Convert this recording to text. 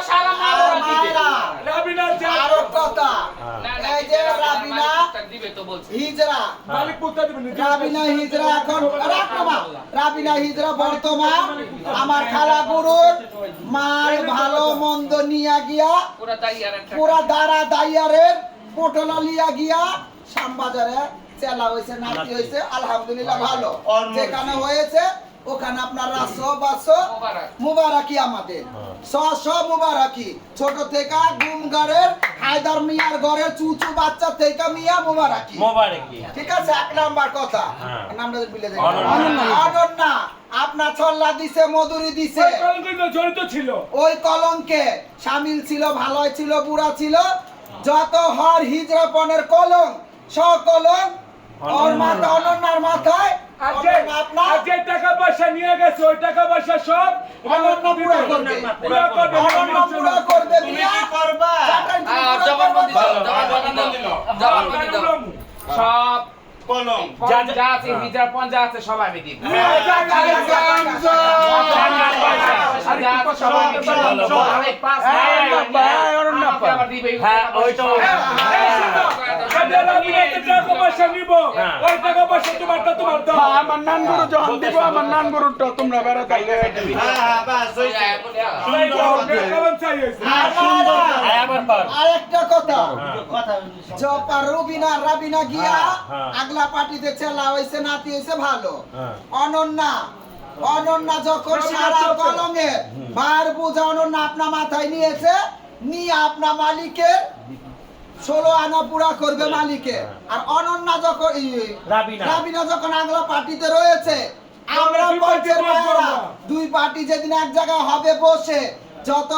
সারা মায়েরা রাবিনার যে আরো কথা না না এই যে রাবিনা দিবে তো বলছি হিজরা মালিক পুত্র দিবেন রাবিনা হিজরা এখন রাখবা রাবিনা হিজরা বর্তমান আমার খালা গুরুর মাল ভালো মন্দ নিয়া গিয়া পুরা দাইয়ার একটা পুরা দাঁড়া দাইয়ারের পটলা লিয়া গিয়া শ্যামবাজারে চেলা হয়েছে নাতি হয়েছে আলহামদুলিল্লাহ ভালো যেখানে হয়েছে ওখানে আপনার মুবারাকি আমাদের মুবারাকি ছোট থেকে গুমগারের হায়দার মিয়ার ঘরের চুচু বাচ্চা থেকে মিয়া মুবারাকি ঠিক আছে এক নাম্বার কথা নামটা বলে দেন অনন্যা আপনার ছল্লা দিছে মধুরি দিছে জড়িত ছিল ওই কলঙ্কে শামিল ছিল ভালো ছিল বুড়া ছিল যত হর হিজরাপনের কলঙ্ক সকলঙ্ক ওর মাথা অনন্যার মাথায় আর যে টাকা পয়সা নিয়ে গেছে ওই টাকা পয়সা সব অনন্যা পুরা করবে অনন্যা পুরা করবে মিয়া করবা জবানবন্দি দাও সব কলম যা আছে হিজরা পঞ্জা আছে সব আমি দিব টাকা পয়সা নিব ওই টাকা পয়সা তোমারটা তোমার দাও আমার নান গরু যখন দিব আমার নান গরুটা তোমরা বেড়া তাইলে দিবি বাস হইছে আরেকটা কথা জপা রবিনা রাবিনা গিয়া আগলা পার্টিতে চেলা হইছে নাতি হইছে ভালো অনন্যা যখন সারা কলঙ্গে বার বুঝা অনন্যা আপনার মাথায় নিয়েছে নিয়ে আপনার মালিকের 16 আনা পুরা করবে মালিকে আর অনন্যা যখন রাবিনা যখন আগলা পার্টিতে রয়েছে আমরা পঞ্চের ভাইয়েরা দুই পার্টি যেদিন এক জায়গায় হবে বসে যত